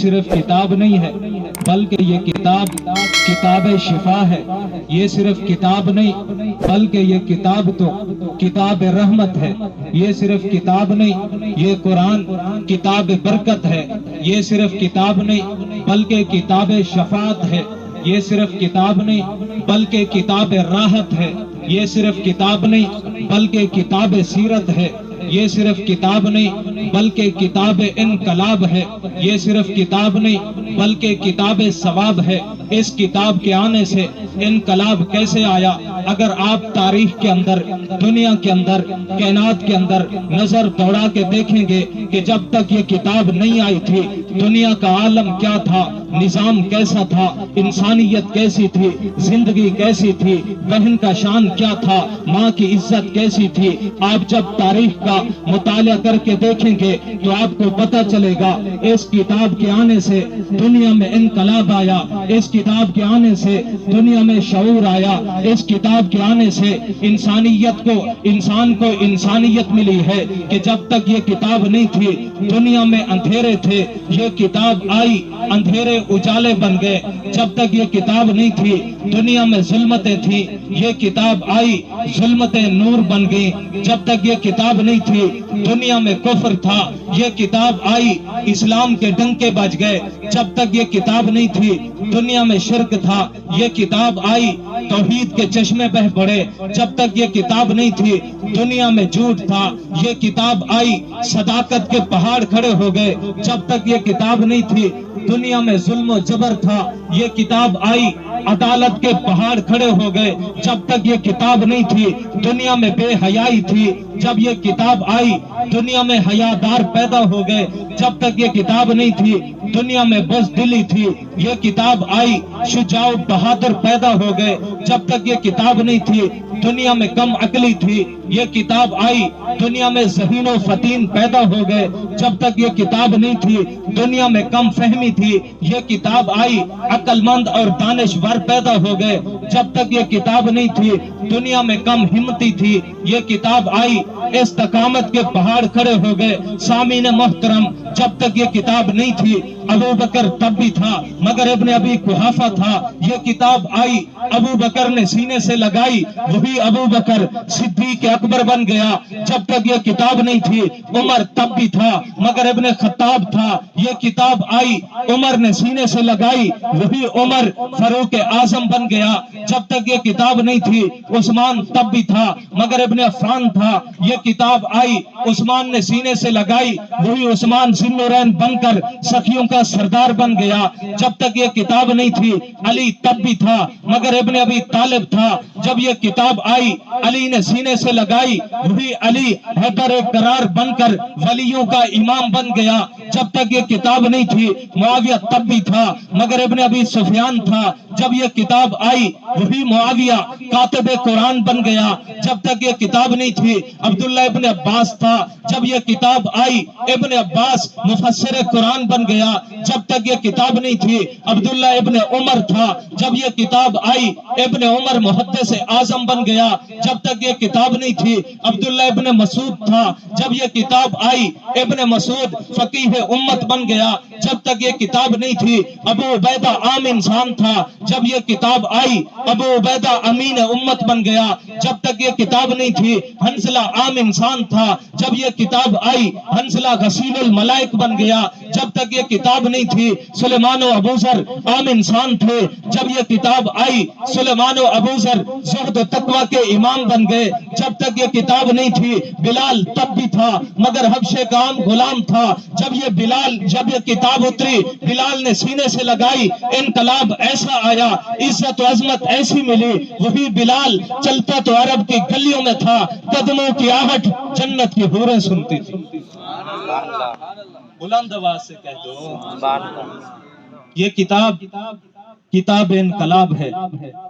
صرف کتاب نہیں ہے بلکہ یہ کتاب شفا ہے۔ یہ صرف کتاب نہیں بلکہ یہ کتاب تو کتاب رحمت ہے۔ یہ صرف کتاب نہیں، یہ قرآن کتاب برکت ہے۔ یہ صرف کتاب نہیں بلکہ کتاب شفاعت ہے۔ یہ صرف کتاب نہیں بلکہ کتاب راحت ہے۔ یہ صرف کتاب نہیں بلکہ کتاب سیرت ہے۔ یہ صرف کتاب نہیں بلکہ کتاب انقلاب ہے۔ یہ صرف کتاب نہیں بلکہ کتاب ثواب ہے۔ اس کتاب کے آنے سے انقلاب کیسے آیا؟ اگر آپ تاریخ کے اندر، دنیا کے اندر، کائنات کے اندر نظر دوڑا کے دیکھیں گے کہ جب تک یہ کتاب نہیں آئی تھی دنیا کا عالم کیا تھا، نظام کیسا تھا، انسانیت کیسی تھی، زندگی کیسی تھی، بہن کا شان کیا تھا، ماں کی عزت کیسی تھی۔ آپ جب تاریخ کا مطالعہ کر کے دیکھیں گے تو آپ کو پتہ چلے گا اس کتاب کے آنے سے دنیا میں انقلاب آیا۔ اس کتاب کے آنے سے دنیا میں شعور آیا۔ اس کتاب کے آنے سے انسان کو انسانیت ملی ہے کہ جب تک یہ کتاب نہیں تھی دنیا میں اندھیرے تھے، یہ کتاب آئی اندھیرے اجالے بن گئے۔ جب تک یہ کتاب نہیں تھی دنیا میں ظلمتیں تھیں، یہ کتاب آئی ظلمتیں نور بن گئی۔ جب تک یہ کتاب نہیں تھی دنیا میں کفر تھا، یہ کتاب آئی اسلام کے ڈنکے بج گئے۔ جب تک یہ کتاب نہیں تھی دنیا میں شرک تھا، یہ کتاب آئی توحید کے چشمے بہہ پڑے۔ جب تک یہ کتاب نہیں تھی دنیا میں جھوٹ تھا، یہ کتاب آئی صداقت کے پہاڑ کھڑے ہو گئے۔ جب تک یہ کتاب نہیں تھی دنیا میں ظلم و جبر تھا، یہ کتاب آئی عدالت کے پہاڑ کھڑے ہو گئے۔ جب تک یہ کتاب نہیں تھی دنیا میں بے حیائی تھی، جب یہ کتاب آئی دنیا میں حیادار پیدا ہو گئے۔ جب تک یہ کتاب نہیں تھی دنیا میں بزدلی تھی، یہ کتاب آئی شجاع بہادر پیدا ہو گئے۔ جب تک یہ کتاب نہیں تھی دنیا میں کم عقلی تھی، یہ کتاب آئی دنیا میں ذہین و فطین پیدا ہو گئے۔ جب تک یہ کتاب نہیں تھی دنیا میں کم فہمی تھی، یہ کتاب آئی عقل مند اور دانشور پیدا ہو گئے۔ جب تک یہ کتاب نہیں تھی دنیا میں کم ہمتی تھی، یہ کتاب آئی استقامت کے پہاڑ کھڑے ہو گئے۔ سامعین محترم، جب تک یہ کتاب نہیں تھی ابو بکر تب بھی تھا مگر ابن ابی قحافہ تھا، یہ کتاب آئی ابو بکر نے سینے سے لگائی، وہی ابو بکر صدیق اکبر بن گیا۔ جب تک یہ کتاب نہیں تھی عمر تب بھی تھا مگر ابن خطاب تھا، یہ کتاب آئی عمر نے سینے سے لگائی، وہی عمر فاروق اعظم بن گیا۔ جب تک یہ کتاب نہیں تھی عثمان تب بھی تھا مگر ابن عفان تھا، یہ کتاب آئی عثمان نے سینے سے لگائی، وہی عثمان ذی النورین بن کر سخیوں کا سردار بن گیا۔ جب تک یہ کتاب نہیں تھی علی تب بھی تھا مگر ابن ابی طالب تھا، جب یہ کتاب آئی علی نے سینے سے لگائی، وہی علی حیدر قرار بن کر ولیوں کا امام بن گیا۔ جب تک یہ کتاب نہیں تھی معاویہ تب بھی تھا مگر ابن ابی سفیان تھا، جب یہ کتاب آئی وہی معاویہ کاتب قرآن بن گیا۔ جب تک یہ کتاب نہیں تھی عبداللہ ابن عباس تھا، جب یہ کتاب آئی ابن عباس مفسر قرآن بن گیا۔ جب تک یہ کتاب نہیں تھی عبداللہ ابن عمر تھا، جب یہ کتاب آئی ابن عمر محدث اعظم بن گیا۔ جب تک یہ کتاب نہیں تھی عبداللہ ابن مسعود تھا، جب یہ کتاب آئی ابن مسعود فقیہ امت بن گیا۔ جب تک یہ کتاب نہیں تھی ابو عبیدہ عام انسان تھا، جب یہ کتاب آئی ابو عبیدہ امین امت بن گیا۔ جب تک یہ کتاب نہیں تھی حنظلہ عام انسان تھا، جب یہ کتاب آئی حنظلہ غسیل الملائک بن گیا۔ جب تک یہ کتاب نہیں تھی سلیمان و ابوذر عام انسان تھے، جب یہ کتاب آئی سلیمان و ابوذر زہد و تقوی کے امام بن گئے۔ جب تک یہ کتاب نہیں تھی بلال تب بھی تھا مگر حبشے کا عام غلام تھا، جب یہ کتاب اتری بلال نے سینے سے لگائی، انقلاب ایسا آیا، عزت و عظمت ایسی ملی، وہی بلال چلتا تو عرب کی گلیوں میں تھا، قدموں کی آہٹ جنت کی حوریں سنتی تھی۔ بلند آواز سے کہہ دو یہ کتاب انقلاب ہے۔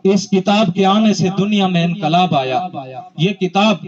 اس کتاب کے آنے سے دنیا میں انقلاب آیا۔ یہ کتاب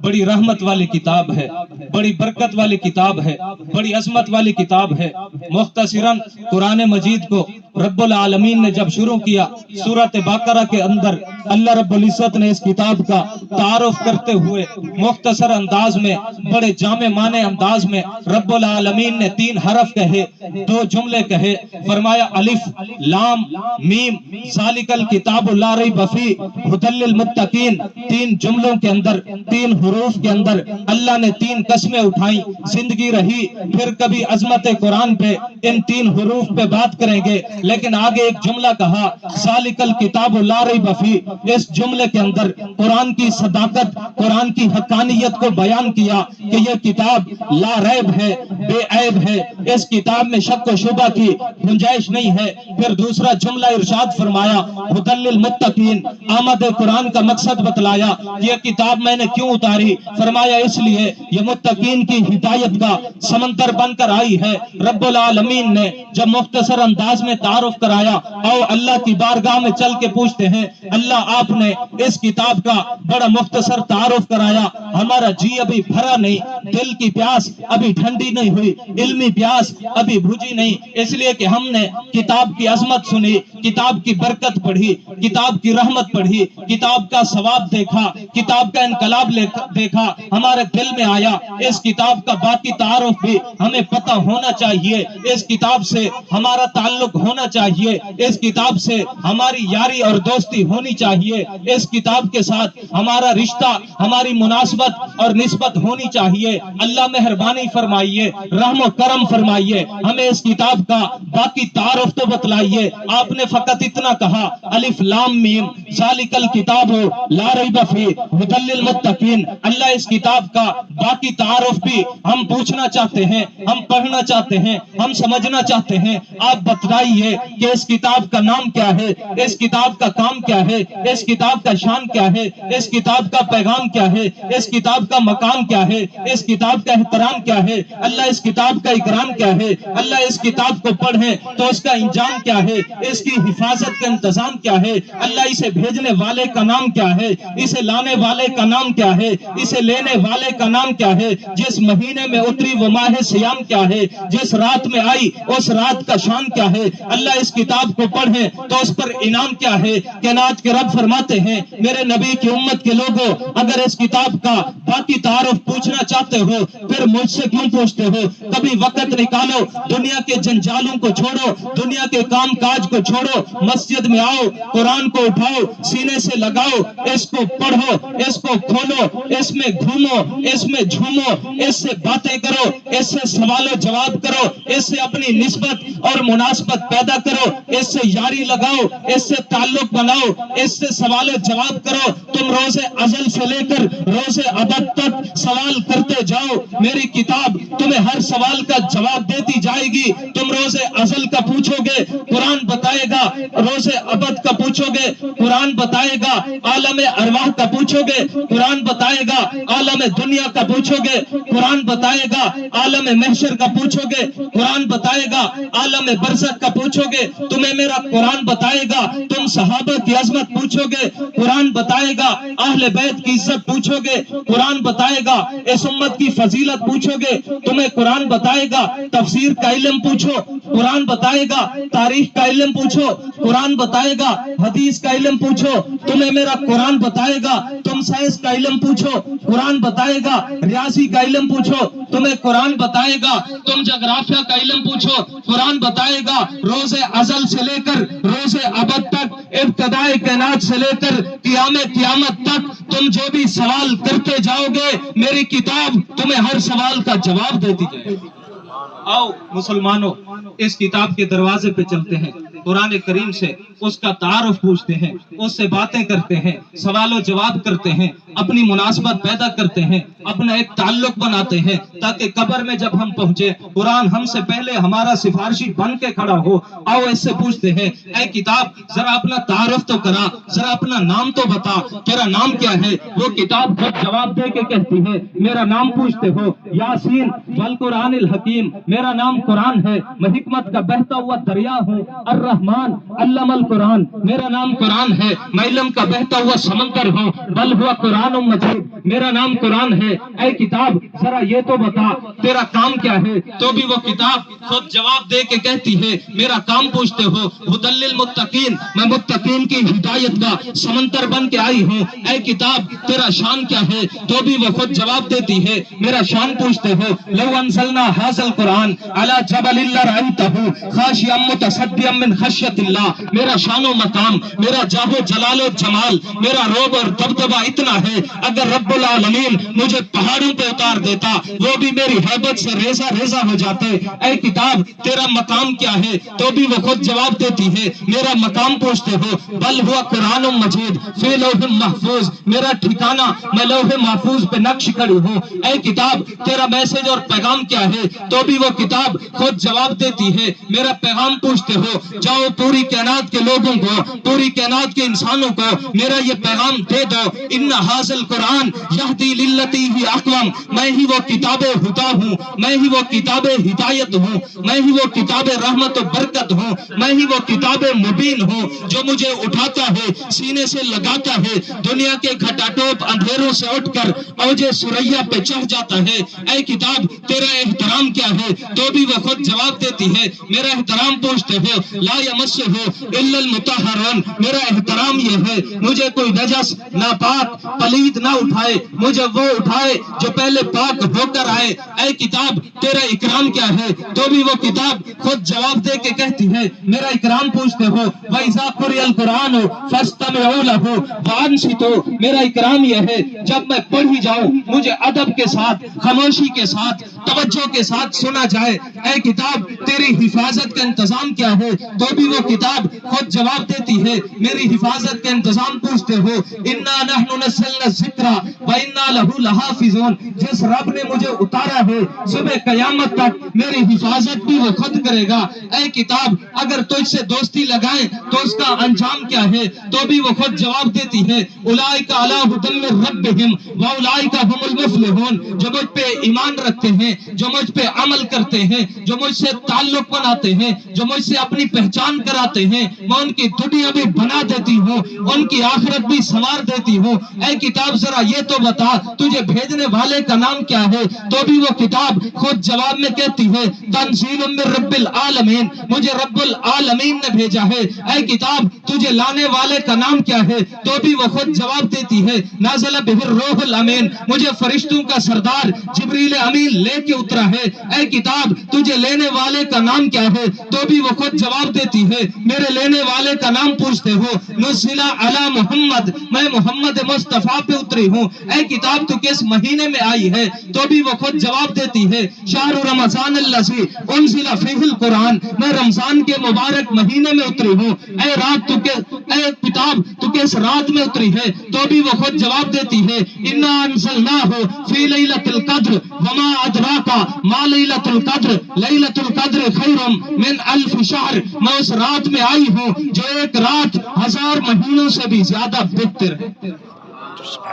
بڑی رحمت والی کتاب ہے، بڑی برکت والی کتاب ہے، بڑی عظمت والی کتاب ہے۔ مختصراً قرآن مجید کو رب العالمین نے جب شروع کیا سورۃ بقرہ کے اندر اللہ رب العزت نے اس کتاب کا تعارف کرتے ہوئے مختصر انداز میں بڑے جامع معنی انداز میں رب العالمین نے 3 حرف کہے، 2 جملے کہے، فرمایا الف لام میم ذالک الکتاب لا ریب فیہ ھدی للمتقین۔ 3 جملوں کے اندر 3 حروف کے اندر اللہ نے 3 قسمیں اٹھائیں، زندگی رہی پھر کبھی عظمت قرآن پہ ان 3 حروف پہ بات کریں گے، لیکن آگے ایک جملہ کہا ذالک الکتاب لا ریب فیہ۔ اس جملے کے اندر قرآن کی صداقت، قرآن کی حقانیت کو بیان کیا کہ یہ کتاب لا ریب ہے، بے عیب ہے، اس کتاب میں شک و شبہ کی گنجائش نہیں ہے۔ پھر دوسرا جملہ ارشاد فرمایا ھدی للمتقین۔ آمد قرآن کا مقصد بتلایا، یہ کتاب میں نے کیوں اتاری، فرمایا اس لیے یہ متقین کی ہدایت کا سمندر بن کر آئی ہے۔ رب العالمین نے جب مختصر انداز میں تعارف کرایا، او اللہ کی بارگاہ میں چل کے پوچھتے ہیں اللہ آپ نے اس کتاب کا بڑا مختصر تعارف کرایا، ہمارا جی ابھی بھرا نہیں، دل کی پیاس ابھی ٹھنڈی نہیں ہوئی، علمی پیاس ابھی بھجی نہیں، اس لیے کہ ہم نے کتاب کی عظمت سنی، کتاب کی برکت پڑھی، کتاب کی رحمت پڑھی، کتاب کا ثواب دیکھا، کتاب کا انقلاب دیکھا، ہمارے دل میں آیا اس کتاب کا باقی تعارف بھی ہمیں پتہ ہونا چاہیے، اس کتاب سے ہمارا تعلق ہونا چاہیے، اس کتاب سے ہماری یاری اور دوستی ہونی چاہیے، اس کتاب کے ساتھ ہمارا رشتہ، ہماری مناسبت اور نسبت ہونی چاہیے۔ اللہ مہربانی فرمائیے، رحم و کرم فرمائیے، ہمیں اس کتاب کا باقی تعارف تو بتلائیے۔ آپ نے فقط اتنا کہا الف لام میم ذالک الکتاب لا ریب فیہ ھدی للمتقین۔ اللہ اس کتاب کا باقی تعارف بھی ہم پوچھنا چاہتے ہیں، ہم پڑھنا چاہتے ہیں، ہم سمجھنا چاہتے ہیں۔ آپ بتلائیے کہ اس کتاب کا نام کیا ہے، اس کتاب کا کام کیا ہے، اس کتاب کا شان کیا ہے، اس کتاب کا پیغام کیا ہے، اس کتاب کا مقام کیا ہے، اس کتاب کا احترام کیا ہے، اللہ اس کتاب کا اکرام کیا ہے، اللہ اس کتاب کو پڑھیں تو اس کا انجام کیا ہے، اس کی حفاظت کا انتظام کیا ہے، اللہ اسے بھیجنے والے کا نام کیا ہے، اسے لانے والے کا نام کیا ہے، اسے لینے والے کا نام کیا ہے، جس مہینے میں اتری وہ ماہ سیام کیا ہے، جس رات میں آئی اس رات کا شان کیا ہے۔ اللہ اس کتاب کو پڑھیں تو اس پر انعام کیا ہے۔ کائنات کے رب فرماتے ہیں میرے نبی کی امت کے لوگوں، اگر اس کتاب کا باقی تعارف پوچھنا چاہتے ہو پھر مجھ سے کیوں پوچھتے ہو، کبھی وقت نکالو، دنیا کے جنجالوں کو چھوڑو، دنیا کے کام کاج کو چھوڑو، مسجد میں آؤ، قرآن کو اٹھاؤ، سینے سے لگاؤ، اس کو پڑھو، اس کو کھولو، اس میں گھومو، اس میں جھومو، اس سے باتیں کرو، اس سے سوال و جواب کرو، اس سے اپنی نسبت اور مناسبت پیدا کرو، اس سے یاری لگاؤ، اس سے تعلق بناؤ، اس سے سوال و جواب کرو۔ تم روز ازل سے لے کر روز ابد تک سوال کرتے جاؤ، میری کتاب تمہیں ہر سوال کا جواب دیتی جائے گی۔ تم روز ازل کا پوچھو گے قرآن بتائے گا، روز ابد کا پوچھو گے قرآن بتائے گا، عالم ارواح کا پوچھو گے قرآن بتائے گا، عالم دنیا کا پوچھو گے قرآن بتائے گا، عالم محشر کا پوچھو گے قرآن بتائے گا، عالم برزخ کا پوچھو گے تمہیں میرا قرآن بتائے گا۔ تم صحابہ کی عظمت پوچھو گے قرآن بتائے گا، اہل بیت کی عزت پوچھو گے قرآن بتائے گا، اس امت کی فضیلت پوچھو گے تمہیں قرآن بتائے گا، تفسیر کا علم پوچھو قرآن بتائے گا، تاریخ کا علم پوچھو قرآن بتائے گا، حدیث کا علم پوچھو تمہیں میرا قرآن بتائے گا، تم سائنس کا علم پوچھو قرآن بتائے گا، ریاضی کا علم پوچھو تمہیں قرآن بتائے گا، تم جغرافیہ کا علم پوچھو قرآن بتائے گا۔ روز ازل سے لے کر روز ابد تک، ابتدائے کائنات سے لے کر قیامت تک تم جو بھی سوال کرتے جاؤ گے میری کتاب تمہیں ہر سوال کا جواب دیتی جائے گی۔ آؤ مسلمانوں اس کتاب کے دروازے پہ چلتے ہیں، قرآن کریم سے اس کا تعارف پوچھتے ہیں، اس سے باتیں کرتے ہیں، سوال و جواب کرتے ہیں، اپنی مناسبت پیدا کرتے ہیں، اپنا ایک تعلق بناتے ہیں تاکہ قبر میں جب ہم پہنچے قرآن ہم سے پہلے ہمارا سفارشی بن کے کھڑا ہو۔ آؤ اس سے پوچھتے ہیں اے کتاب ذرا اپنا تعارف تو کرا، ذرا اپنا نام تو بتا، تیرا نام کیا ہے؟ وہ کتاب خود جواب دے کے کہتی ہے میرا نام پوچھتے ہو، یاسین والقرآن الحکیم، میرا نام قرآن ہے، میں حکمت کا بہتا ہوا دریا ہوں، الرحمن علم القرآن، میرا نام قرآن ہے، میں علم کا بہتا ہوا سمندر ہوں، بل ہوا قرآن قرآن مجید، میرا نام قرآن ہے، اے کتاب ذرا یہ تو بتا تیرا کام کیا ہے؟ تو بھی وہ کتاب خود جواب دے کے کہتی ہے میرا کام پوچھتے ہو، ہدی للمتقین، میں متقین کی ہدایت کا سمندر بن کے آئی ہوں، اے کتاب تیرا شان کیا ہے؟ تو بھی وہ خود جواب دیتی ہے میرا شان پوچھتے ہو، لو انزلنا ھذا القرآن علی جبل لرأیتہ خاشعا متصدعا من خشیۃ اللہ، میرا شان و مقام، میرا جاہ و جلال و جمال، میرا روب اور دبدبہ اتنا ہے، اگر رب العالمین مجھے پہاڑوں پہ اتار دیتا وہ بھی میری ہیبت سے ریزہ ریزہ ہو جاتے۔ اے کتاب تیرا مقام کیا ہے؟ تو بھی وہ خود جواب دیتی ہے میرا مقام پوچھتے ہو، بل ہوا قرآن مجید فی لوح محفوظ، میرا ٹھکانہ میں لوح محفوظ پہ نقش کری ہوں۔ اے کتاب تیرا میسج اور پیغام کیا ہے؟ تو بھی وہ کتاب خود جواب دیتی ہے میرا پیغام پوچھتے ہو، جاؤ پوری کائنات کے لوگوں کو، پوری کائنات کے انسانوں کو میرا یہ پیغام دے دو، ان ھذا القرآن یہدی للتی ہی اقوم، میں ہی وہ کتاب ہدا ہوں، میں ہی وہ کتاب ہدایت ہوں، میں ہی وہ کتاب رحمت و برکت ہوں، میں ہی وہ کتاب مبین ہوں جو مجھے اٹھاتا ہے سینے سے لگاتا ہے، دنیا کے گھٹاٹوپ اندھیروں سے اٹھ کر اوج سریا پہ چڑھ جاتا ہے۔ اے کتاب تیرا احترام کیا ہے؟ تو بھی وہ خود جواب دیتی ہے میرا احترام پوچھتے ہو، لا یمسہ الا المطہرون، میرا احترام یہ ہے مجھے کوئی نجس ناپاک پلید نہ اٹھائے، مجھے وہ اٹھائے جو پہلے پاک ہو کر آئے۔ اے کتاب تیرا اکرام کیا ہے؟ تو بھی وہ کتاب خود جواب دے کے کہتی ہے میرا اکرام پوچھتے ہو، وَإِذَا قُرِئَ الْقُرْآنُ فَاسْتَمِعُوا لَهُ وَأَنصِتُوا، میرا اکرام یہ ہے جب میں پڑھی جاؤں مجھے ادب کے ساتھ، خاموشی کے ساتھ، توجہ کے ساتھ سنا جائے۔ اے کتاب تیری حفاظت کا انتظام کیا ہے؟ تو بھی وہ کتاب خود جواب دیتی ہے میری حفاظت کا انتظام پوچھتے ہو، اِنَّا نَحْنُ نَزَّلْنَا الذِّکْرَ وَإِنَّا لَهُ لَحَافِظُونَ، جس رب نے مجھے اتارا ہے صبح قیامت تک میری حفاظت بھی وہ خود کرے گا۔ اے کتاب اگر تجھ سے دوستی لگائیں تو اس کا انجام کیا ہے؟ تو بھی وہ خود جواب دیتی ہے اولئک علی ھدی من ربہم واولئک ھم المفلحون، جو مجھ پہ ایمان رکھتے ہیں، جو مجھ پہ عمل کرتے ہیں، جو مجھ سے تعلق بناتے ہیں، جو مجھ سے اپنی پہچان کراتے ہیں، میں ان کی دنیا بھی بنا دیتی ہوں، ان کی آخرت بھی سنوار دیتی ہوں۔ اے کتاب ذرا یہ تو بتا تجھے بھیجنے والے کا نام کیا ہے؟ تو بھی وہ کتاب خود جواب میں کہتی ہے تنزیل من رب العالمین، مجھے رب العالمین نے بھیجا ہے۔ اے کتاب تجھے لانے والے کا نام کیا ہے؟ تو بھی وہ خود جواب دیتی ہے نازل بہ الروح الامین، مجھے فرشتوں کا سردار جبریل امین لے کے اترا ہے۔ اے کتاب تجھے لینے والے کا نام کیا ہے؟ تو بھی وہ خود جواب دیتی ہے میرے لینے والے کا نام پوچھتے ہو، نزل علی محمد، میں محمد مصطفیٰ پہ اتری ہوں۔ اے کتاب تو کس مہینے میں آئی ہے؟ تو بھی وہ خود جواب دیتی ہے شہر رمضان الذی انزل فیہ القرآن، میں رمضان کے مبارک مہینے میں اتری ہوں۔ اے کتاب تو کس رات میں اتری ہے؟ تو بھی وہ خود جواب دیتی ہے انا انزلناہ فی لیلۃ القدر وما ادراک ما لیلۃ القدر، لیلۃ القدر خیر من الف شہر، میں اس رات میں آئی ہوں جو ایک رات 1000 مہینوں سے بھی زیادہ بہتر ہے۔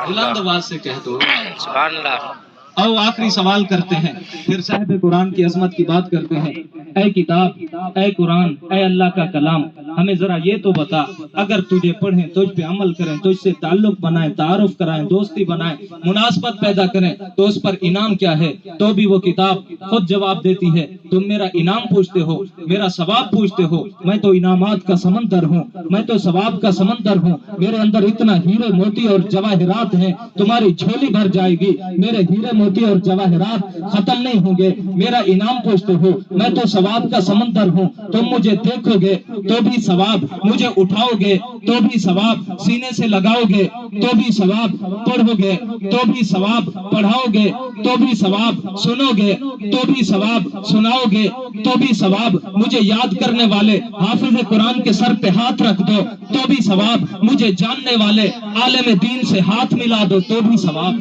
بلند آواز سے کہہ دو سبحان اللہ۔ او آخری سوال کرتے ہیں پھر صاحب قرآن کی عظمت کی بات کرتے ہیں۔ اے کتاب، اے قرآن، اے اللہ کا کلام، ہمیں ذرا یہ تو بتا اگر تجھے پڑھیں، تجھ پہ عمل کریں، تجھ سے تعلق بنائیں، تعارف کرائیں، دوستی بنائیں، مناسبت پیدا کریں تو اس پر انعام کیا ہے؟ تو بھی وہ کتاب خود جواب دیتی ہے تم میرا انعام پوچھتے ہو، میرا ثواب پوچھتے ہو، میں تو انعامات کا سمندر ہوں، میں تو ثواب کا سمندر ہوں، میرے اندر اتنا ہیرے موتی اور جواہرات ہیں تمہاری جھولی بھر جائے گی، میرے ہیرے موتی اور جواہرات ختم نہیں ہوں گے۔ میرا انعام پوچھتے ہو، میں تو ثواب کا سمندر ہوں، تم مجھے دیکھو گے تو بھی ثواب، مجھے اٹھاؤ گے تو بھی ثواب، سینے سے لگاؤ گے تو بھی ثواب، پڑھو گے تو بھی ثواب، پڑھاؤ گے تو بھی ثواب، سنو گے تو بھی ثواب، سناؤ گے تو بھی ثواب، مجھے یاد کرنے والے حافظ قرآن کے سر پہ ہاتھ رکھ دو تو بھی ثواب، مجھے جاننے والے عالم دین سے ہاتھ ملا دو تو بھی ثواب۔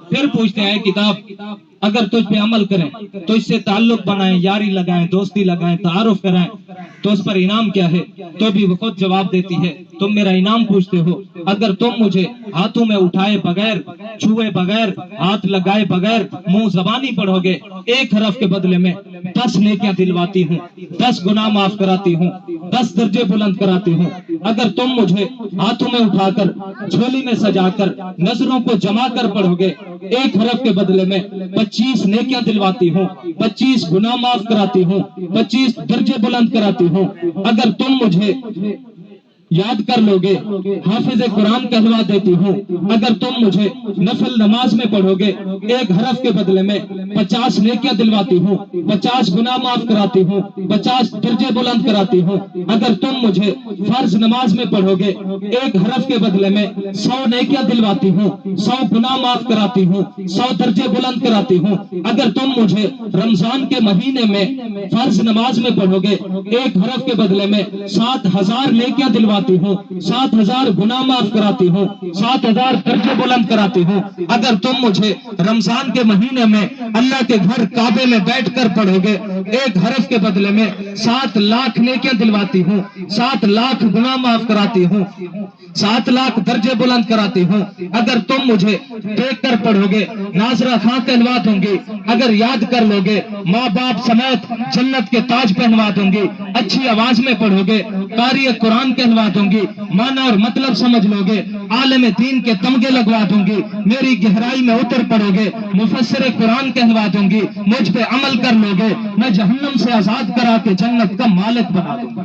پھر پوچھتے ہیں کتاب اگر تجھ پہ عمل کریں، تجھ سے تعلق بنائیں، یاری لگائیں، دوستی لگائیں، تعارف کرائیں تو اس پر انعام کیا ہے؟ تو بھی وہ خود جواب دیتی ہے تم میرا انعام پوچھتے ہو. اگر تم مجھے ہاتھوں میں اٹھائے بغیر, چھوئے بغیر, ہاتھ لگائے بغیر منہ زبانی پڑھو گے, ایک حرف کے بدلے میں 10 نیکیاں دلواتی ہوں, 10 گناہ معاف کراتی ہوں, 10 درجے بلند کراتی ہوں. اگر تم مجھے ہاتھوں میں اٹھا کر, جھولی میں سجا کر, نظروں کو جما کر پڑھو گے, ایک حرف کے بدلے میں 25 نیکیاں دلواتی ہوں, 25 گناہ معاف کراتی ہوں, 25 درجے بلند کراتی ہوں. اگر تم مجھے یاد کر لو گے, حافظ قرآن کہلوا دیتی ہوں. اگر تم مجھے نفل نماز میں پڑھو گے, ایک حرف کے بدلے میں 50 نیکیاں دلواتی ہوں, 50 گناہ معاف کراتی ہوں, 50 درجے بلند کراتی ہوں. اگر تم مجھے فرض نماز میں پڑھو گے, ایک حرف کے بدلے میں 100 نیکیاں دلواتی ہوں, 100 گناہ معاف کراتی ہوں, 100 درجے بلند کراتی ہوں. اگر تم مجھے رمضان کے مہینے میں فرض نماز میں پڑھو گے, ایک حرف کے بدلے میں 7000 نیکیاں دلواتی ہوں, 7000 گناہ معاف کراتی ہوں, 7000 درجے بلند کراتی ہوں. اگر تم مجھے رمضان کے مہینے میں اللہ کے گھر کعبے میں بیٹھ کر پڑھو گے, ایک حرف کے بدلے میں 7 لاکھ نیکیاں دلواتی ہوں, 7 لاکھ گناہ معاف کراتی ہوں, 7 لاکھ درجے بلند کراتی ہوں. اگر تم مجھے دیکھ کر پڑھو گے, ناظرہ خاں کہلوا دوں گی. اگر یاد کر لو گے, ماں باپ سمیت جنت کے تاج پہنوا دوں گی. اچھی آواز میں پڑھو گے, قاری قرآن کہلوا دوں گی. معنی اور مطلب سمجھ لو گے, عالم دین کے تمغے لگوا دوں گی. میری گہرائی میں اتر پڑو گے, مفسر قرآن کہلوا دوں گی. مجھ پہ عمل کر لو گے, میں جہنم سے آزاد کرا کے جنت کا مالک بنا دوں گا.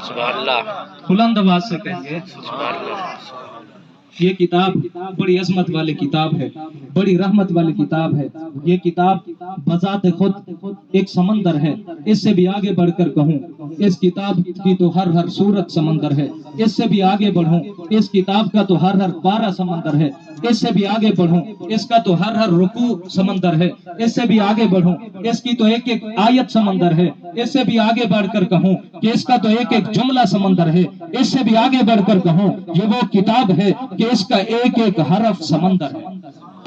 سبحان اللہ. بلند آواز سے کہیے سبحان اللہ. یہ کتاب بڑی عظمت والی کتاب ہے, بڑی رحمت والی کتاب ہے. یہ کتاب بذات خود ایک سمندر ہے. اس سے بھی آگے بڑھ کر کہوں, اس کتاب کی تو ہر سورت سمندر ہے. اس سے بھی آگے بڑھوں, اس کتاب کا تو ہر پارہ سمندر ہے. اس سے بھی آگے بڑھوں, اس کا تو ہر رکوع سمندر ہے. اس سے بھی آگے بڑھوں, اس کی تو ایک ایک آیت سمندر ہے. اس سے بھی آگے بڑھ کر کہوں کہ اس کا تو ایک ایک جملہ سمندر ہے. اس سے بھی آگے بڑھ کر کہوں یہ وہ کتاب ہے کہ اس کا ایک ایک حرف سمندر ہے.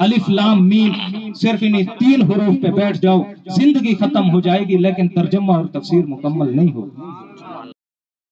الف لام میم, صرف انہیں 3 حروف پہ بیٹھ جاؤ, زندگی ختم ہو جائے گی, لیکن ترجمہ اور تفسیر مکمل نہیں ہوگی.